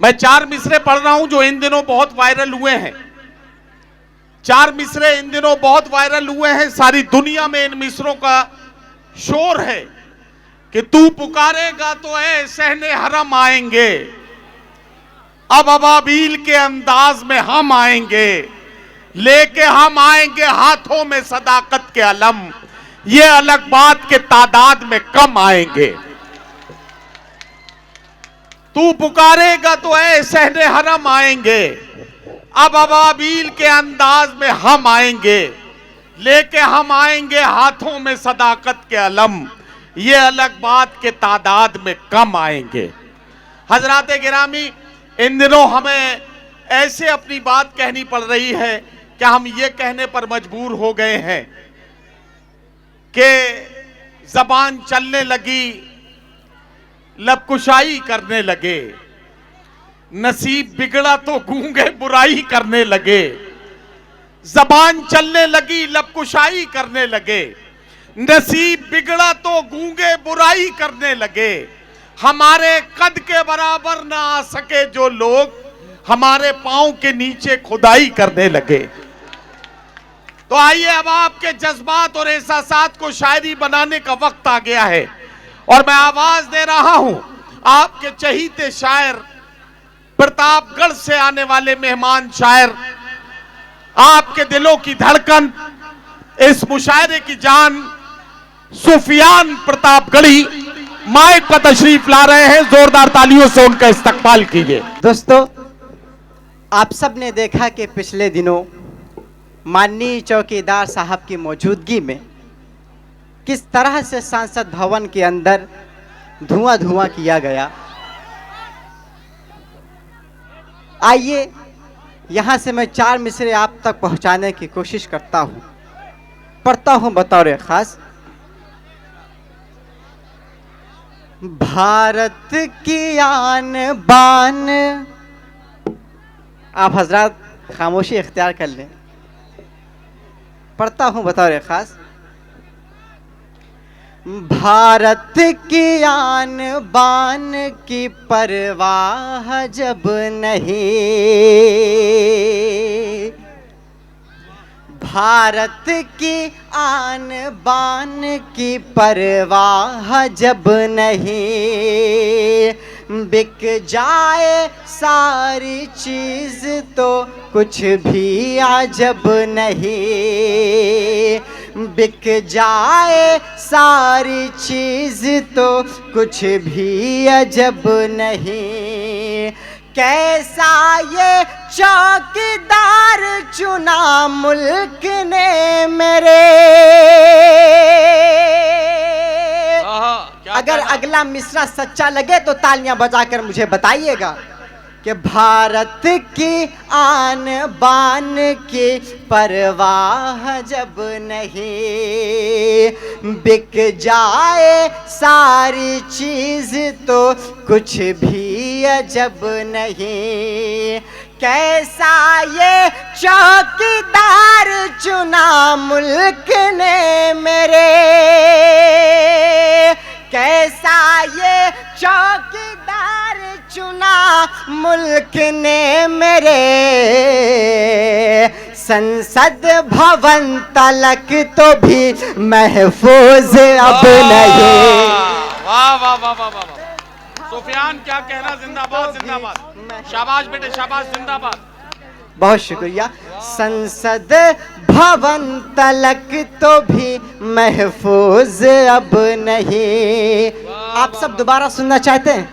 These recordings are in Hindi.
मैं 4 मिसरे पढ़ रहा हूं जो इन दिनों बहुत वायरल हुए हैं। 4 मिसरे इन दिनों बहुत वायरल हुए हैं। सारी दुनिया में इन मिसरों का शोर है कि तू पुकारेगा तो ऐ सहने हरम आएंगे, अब अबाबील के अंदाज में हम आएंगे, लेके हम आएंगे हाथों में सदाकत के अलम, ये अलग बात के तादाद में कम आएंगे। तू पुकारेगा तो ऐ सहने हरम आएंगे, अब अबाबील के अंदाज में हम आएंगे, लेके हम आएंगे हाथों में सदाकत के अलम, ये अलग बात के तादाद में कम आएंगे। हजरात गिरामी, इन दिनों हमें ऐसे अपनी बात कहनी पड़ रही है कि हम ये कहने पर मजबूर हो गए हैं कि जबान चलने लगी, लबकुशाई करने लगे, नसीब बिगड़ा तो गूंगे बुराई करने लगे। जबान चलने लगी, लबकुशाई करने लगे, नसीब बिगड़ा तो गूंगे बुराई करने लगे। हमारे कद के बराबर ना आ सके जो लोग, हमारे पांव के नीचे खुदाई करने लगे। तो आइए, अब आपके जज्बात और एहसासात को शायरी बनाने का वक्त आ गया है और मैं आवाज दे रहा हूं आपके चहीते शायर, प्रतापगढ़ से आने वाले मेहमान शायर, आपके दिलों की धड़कन, इस मुशायरे की जान सुफियान प्रतापगढ़ी माइक पर तशरीफ ला रहे हैं। जोरदार तालियों से उनका इस्तकबाल कीजिए। दोस्तों, आप सब ने देखा कि पिछले दिनों माननीय चौकीदार साहब की मौजूदगी में किस तरह से संसद भवन के अंदर धुआं धुआं किया गया। आइए, यहां से मैं 4 मिसरे आप तक पहुंचाने की कोशिश करता हूं, पढ़ता हूं बतौर खास। भारत की आन बान, आप हजरात खामोशी इख्तियार कर लें, पढ़ता हूं बतौर खास। भारत की आन बान की परवाह जब नहीं, भारत की आन बान की परवाह जब नहीं, बिक जाए सारी चीज़ तो कुछ भी अजब नहीं, बिक जाए सारी चीज़ तो कुछ भी अजब नहीं। कैसा ये चौकीदार चुना मुल्क ने मेरे। अगर अगला मिसरा सच्चा लगे तो तालियां बजाकर मुझे बताइएगा कि भारत की आन बान की परवाह जब नहीं, बिक जाए सारी चीज़ तो कुछ भी अजब नहीं। कैसा ये चौकीदार चुना मुल्क ने मेरे, कैसा ये चौकीदार चुना मुल्क ने मेरे। संसद भवन तलक तो भी महफूज अब नहीं। वाह वाह वाह वाह वाह। सुफियान, क्या कहना, जिंदाबाद जिंदाबाद, शाबाश बेटे शाबाश, जिंदाबाद। बहुत शुक्रिया। संसद भवन तलक तो भी महफूज अब नहीं। आप सब दोबारा सुनना चाहते हैं?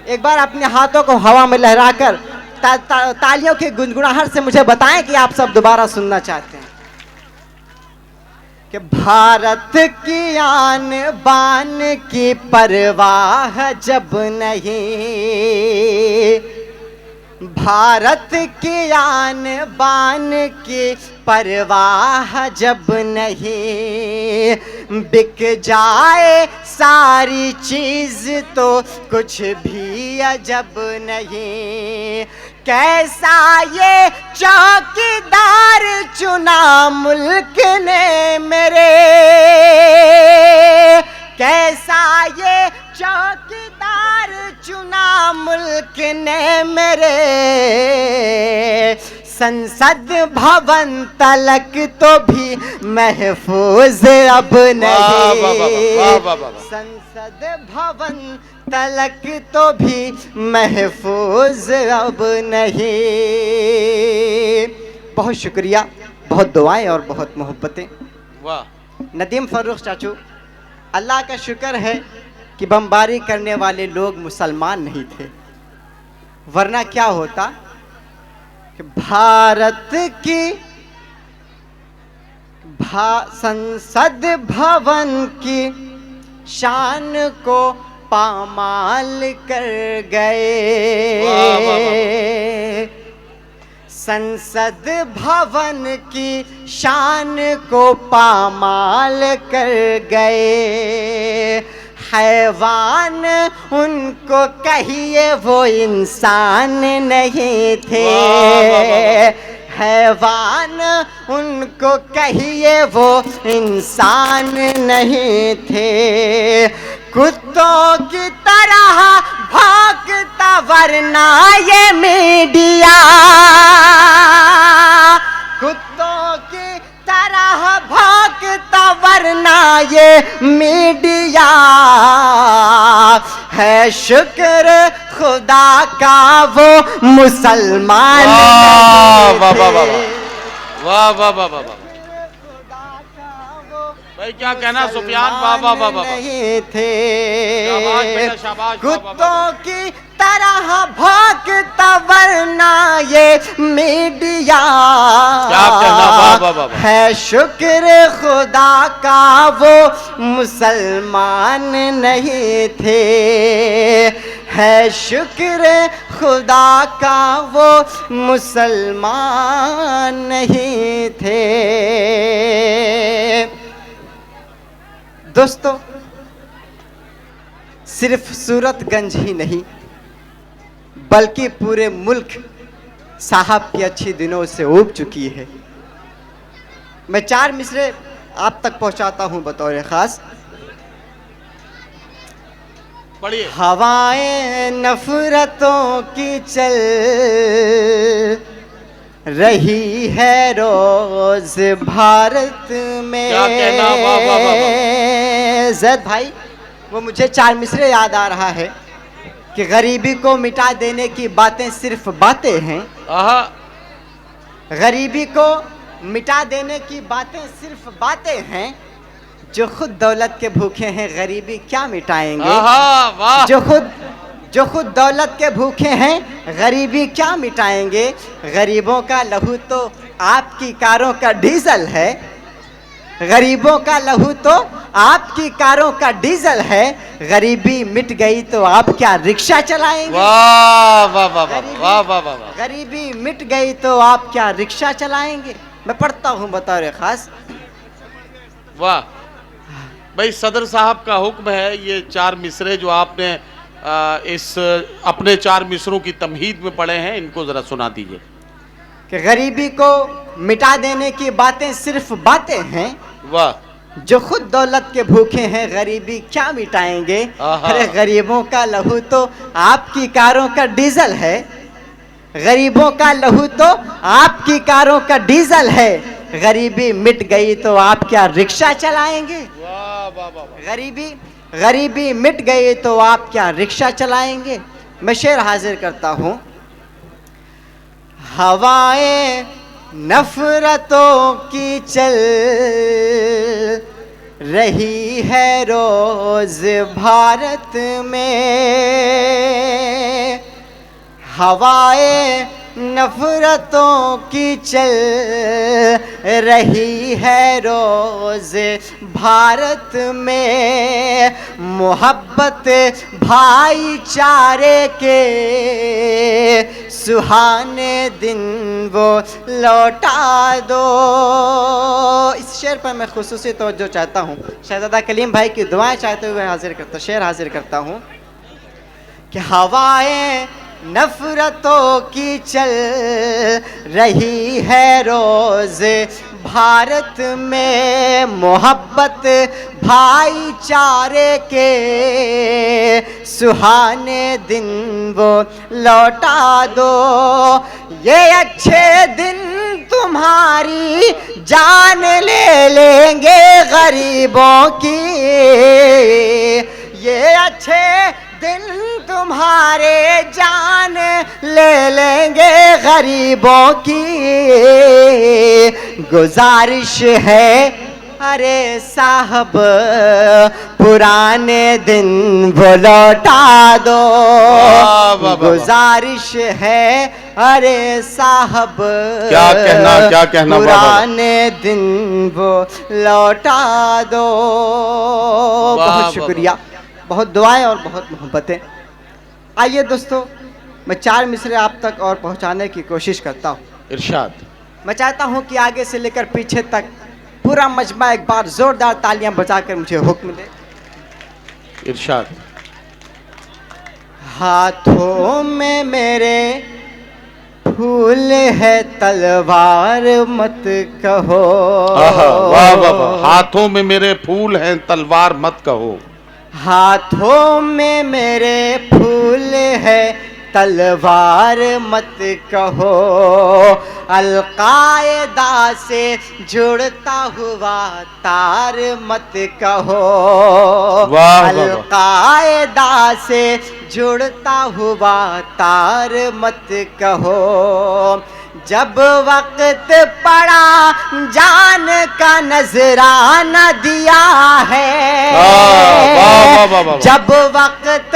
एक बार अपने हाथों को हवा में लहराकर तालियों की गुनगुनाहट से मुझे बताएं कि आप सब दोबारा सुनना चाहते हैं। कि भारत की आन बान की परवाह जब नहीं, भारत की आन बान की परवाह जब नहीं, बिक जाए सारी चीज़ तो कुछ भी अजब नहीं। कैसा ये चौकीदार चुना मुल्क ने मेरे, कैसा ये चौकीदार चुना मुल्क ने मेरे, संसद भवन तलक तो भी महफूज अब नहीं। संसद भवन तलक तो भी महफूज अब नहीं। बहुत शुक्रिया, बहुत दुआएं और बहुत मोहब्बतें। वाह नदीम फर्रुख चाचू, अल्लाह का शुक्र है कि बमबारी करने वाले लोग मुसलमान नहीं थे, वरना क्या होता कि भारत की संसद भवन की शान को पामाल कर गए। संसद भवन की शान को पामाल कर गए। हैवान उनको कहिए वो इंसान नहीं थे। हैवान उनको कहिए वो इंसान नहीं थे। कुत्तों की तरह भौंकता वरना ये मीडिया, कुत्तों की तरह भौंकता वरना ये मीडिया। है शुक्र खुदा का वो मुसलमान। वाह वाह वाह वाह वाह वाह वाह। भाई क्या कहना सुफियान, वाह वाह वाह वाह। नहीं थे। शाबाश बेटा, शाबाश। कुत्तों की तरह भौंकता वरना ये मीडिया। क्या कहना, वाह वाह वाह। है शुक्र खुदा का वो मुसलमान नहीं थे। है शुक्र खुदा का वो मुसलमान नहीं थे। दोस्तों, सिर्फ सूरतगंज ही नहीं बल्कि पूरे मुल्क साहब की अच्छी दिनों से ऊब चुकी है। मैं 4 मिसरे आप तक पहुंचाता हूं बतौर खास। पढ़िए। हवाएं नफरतों की चल रही है रोज भारत में। क्या कहना, वाह वाह वाह वाह। जैद भाई, वो मुझे 4 मिसरे याद आ रहा है कि गरीबी को मिटा देने की बातें सिर्फ बातें हैं। आहा। गरीबी को मिटा देने की बातें सिर्फ बातें हैं। जो खुद दौलत के भूखे हैं गरीबी क्या मिटाएंगे। आहा, वाह। जो खुद दौलत के भूखे हैं गरीबी क्या मिटाएंगे। गरीबों का लहू तो आपकी कारों का डीजल है। गरीबों का लहू तो आपकी कारों का डीजल है। गरीबी मिट गई तो आप क्या रिक्शा चलाएंगे। वाह वाह वाह वाह वाह वाह। गरीबी मिट गई तो आप क्या रिक्शा चलाएंगे। मैं पढ़ता हूँ बतौर खास। वाह भाई, सदर साहब का हुक्म है। ये 4 मिसरे जो आपने इस अपने 4 मिसरों की तमहीद में पढ़े हैं, इनको जरा सुना दीजिए। कि गरीबी को मिटा देने की बातें सिर्फ बातें हैं। वाह। जो खुद दौलत के भूखे हैं गरीबी क्या मिटाएंगे। अरे गरीबों का लहू तो आपकी कारों का डीजल है। गरीबों का लहू तो आपकी कारों का डीजल है। गरीबी मिट गई तो आप क्या रिक्शा चलाएंगे। वाह वाह वाह। गरीबी मिट गई तो आप क्या रिक्शा चलाएंगे। मैं शेर हाजिर करता हूं। हवाएं नफरतों की चल रही है रोज भारत में। हवाएं नफरतों की चल रही है रोज भारत में। मोहब्बत भाईचारे के सुहाने दिन वो लौटा दो। इस शेर पर मैं खुसूसी तवज्जो चाहता हूँ। शहजादा कलीम भाई की दुआएं चाहते हुए शेर हाजिर करता हूँ कि हवाएं नफरतों की चल रही है रोज भारत में मोहब्बत भाईचारे के सुहाने दिन वो लौटा दो। ये अच्छे दिन तुम्हारी जान ले लेंगे गरीबों की। ये अच्छे दिन तुम्हारे जान ले लेंगे गरीबों की। गुजारिश है अरे साहब पुराने दिन वो लौटा दो। गुजारिश है अरे साहब क्या कहना पुराने दिन वो लौटा दो। बहुत शुक्रिया, बहुत दुआएं और बहुत मोहब्बतें। आइए दोस्तों, मैं 4 मिसरे आप तक और पहुंचाने की कोशिश करता हूं। इरशाद। मैं चाहता हूं कि आगे से लेकर पीछे तक पूरा मजमा एक बार जोरदार तालियां बजाकर मुझे हुक्म दे। इरशाद। हाथों में मेरे फूल है तलवार मत कहो। वाह वाह वाह। हाथों में मेरे फूल हैं तलवार मत कहो। हाथों में मेरे फूल है तलवार मत कहो। अलकायदा से जुड़ता हुआ तार मत कहो। अलकायदा से जुड़ता हुआ तार मत कहो। जब वक्त पड़ा जान का नजराना दिया है। जब वक्त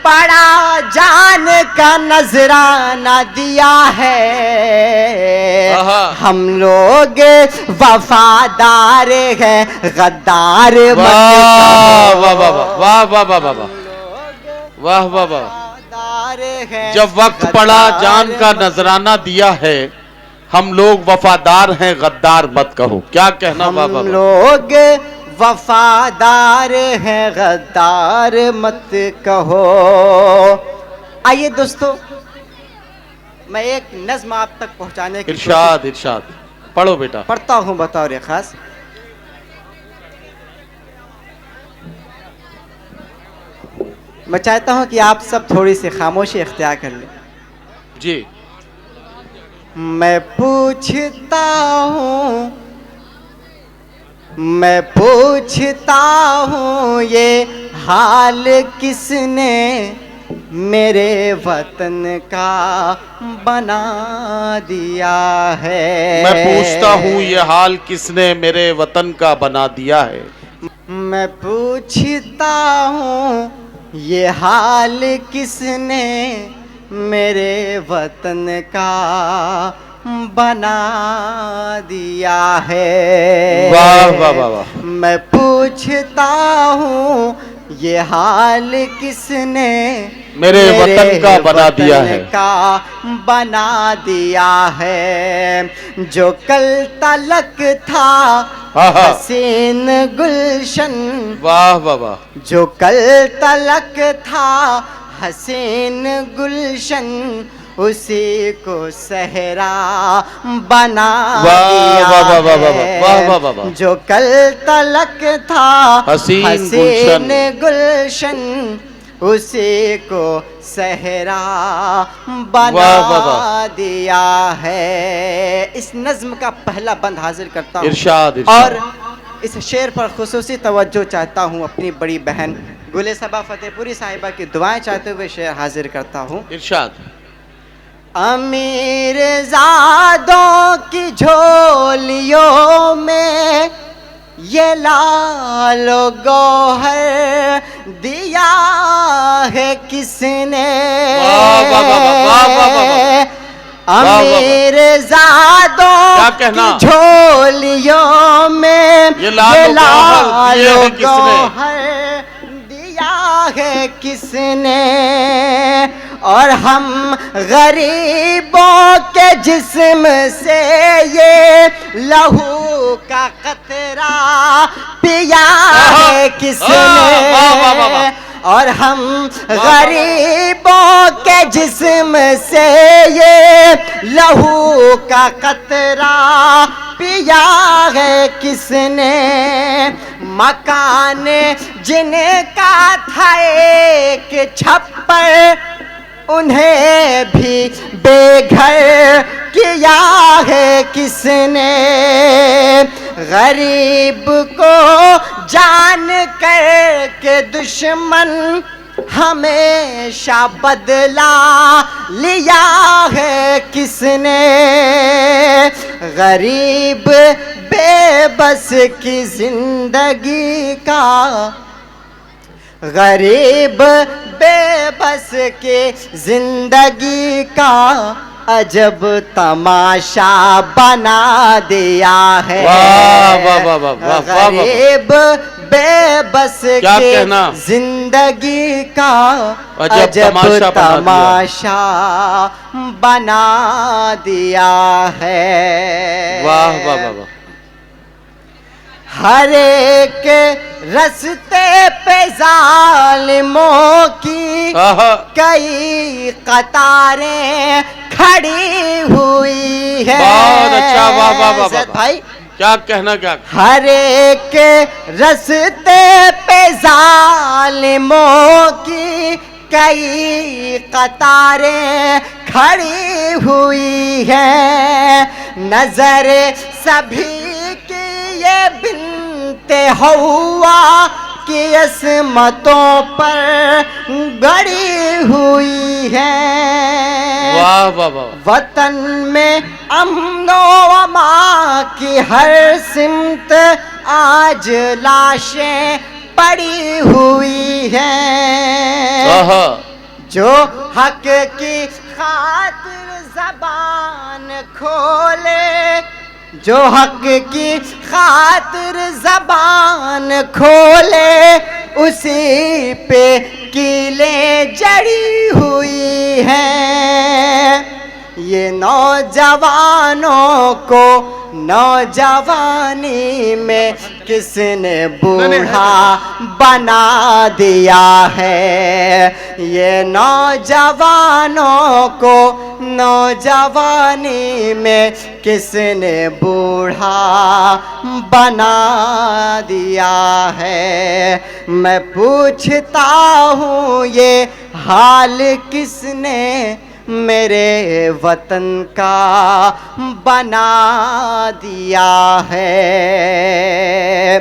पड़ा जान का नजराना दिया है। हम लोग वफादार हैं गद्दार मत कहो। वाह वाह वाह वाह वाह वाह वाह वाह वाह। जब वक्त पड़ा जान का नजराना दिया है। हम लोग वफादार हैं गद्दार मत कहो। क्या कहना बाबा। हम लोग वफादार हैं गद्दार मत कहो। आइए दोस्तों, मैं एक नज्म आप तक पहुंचाने की इरशाद इरशाद। पढ़ो बेटा। पढ़ता हूं बतौर खास। मैं चाहता हूं कि आप सब थोड़ी सी खामोशी इख्तियार कर लें। जी। मैं पूछता हूँ ये हाल किसने मेरे वतन का बना दिया है। मैं पूछता हूँ ये हाल किसने मेरे वतन का बना दिया है। मैं पूछता हूँ ये हाल किसने मेरे वतन का बना दिया है। वाह वाह वाह वाह। मैं पूछता हूँ ये हाल किसने मेरे वतन का बना दिया है। का बना दिया है। जो कल तलक था हसीन गुलशन। वाह वाह वाह। जो कल तलक था हसीन गुलशन उसी को सहरा बना दिया है। जो कल तलक था हसीन गुलशन उसी को सहरा बना दिया है। इस नज्म का पहला बंद हाजिर करता हूँ। इरशाद। और इस शेर पर खुसूसी तवज्जो चाहता हूँ अपनी बड़ी बहन गुले सबा फतेहपुरी साहिबा की दुआएं चाहते हुए शेर हाजिर करता हूँ। इरशाद। अमीर ज़ादों की झोलियों में ये लालो गौहर दिया है किसने। अमीर ज़ादों की झोलियों में ये लालो गौहर दिया है किसने। और हम गरीबों के जिस्म से ये लहू का कतरा पिया है किसने। और हम गरीबों के जिस्म से ये लहू का कतरा पिया है किसने। मकान जिनका था एक छप्पर, उन्हें भी बेघर किया है किसने। गरीब को जान कर के दुश्मन हमेशा बदला लिया है किसने। गरीब बेबस की जिंदगी का, गरीब बेबस के जिंदगी का अजब तमाशा बना दिया है। वाह वाह वाह वाह वाह वाह। गरीब बेबस के जिंदगी का अजब तमाशा बना दिया है। वाह वाह वाह वाह। हर एक रस्ते पे जालिमों की कई कतारें खड़ी हुई है। बहुत अच्छा, वाह वाह वाह वाह भाई, क्या कहना क्या। हर एक रस्ते पे जालिमों की कई कतारें खड़ी हुई है। नजर सभी की ये बिनते हवा की असमतों पर गड़ी हुई है। वाह वाह वाह। वतन में अमनो अमा की हर सिमत आज लाशें पड़ी हुई हैं। जो हक की खातिर जबान खोले, जो हक की खातिर जबान खोले, उसी पे कीलें जड़ी हुई हैं। ये नौजवानों को नौजवानी में किसने बूढ़ा बना दिया है। ये नौजवानों को नौजवानी में किसने बूढ़ा बना दिया है। मैं पूछता हूँ ये हाल किसने मेरे वतन का बना दिया है।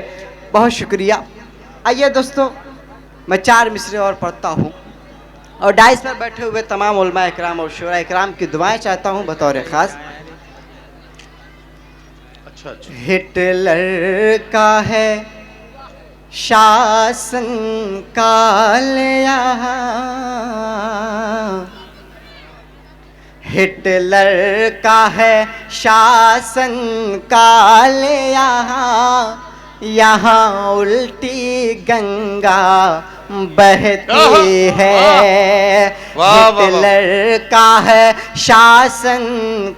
बहुत शुक्रिया। आइए दोस्तों, मैं 4 मिसरे और पढ़ता हूँ और डाइस पर बैठे हुए तमाम उलमा इकराम और शुरा इकराम की दुआएं चाहता हूँ बतौर खास। अच्छा अच्छा। हिटलर का है शासन काल यहाँ, हिटलर का है शासन काल यहाँ। यहाँ उल्टी गंगा बहती है। हिटलर का है शासन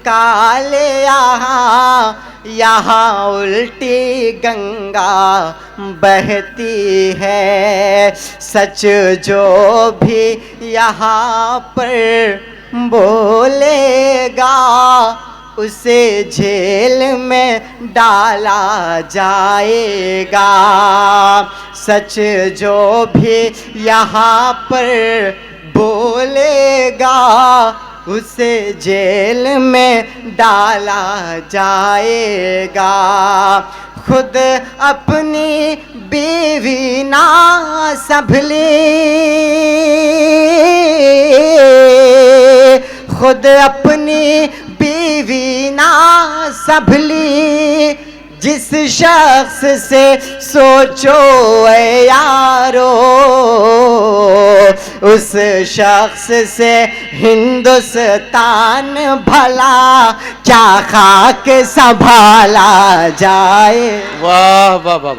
काल यहाँ। यहाँ उल्टी गंगा बहती है। सच जो भी यहाँ पर बोलेगा, उसे जेल में डाला जाएगा। सच जो भी यहाँ पर बोलेगा, उसे जेल में डाला जाएगा। खुद अपनी बीवी ना संभली, खुद अपनी बीवी ना संभली। जिस शख्स से सोचो ऐ यारो, उस शख्स से हिंदुस्तान भला क्या खाक संभाला जाए। वाह वाह वाह।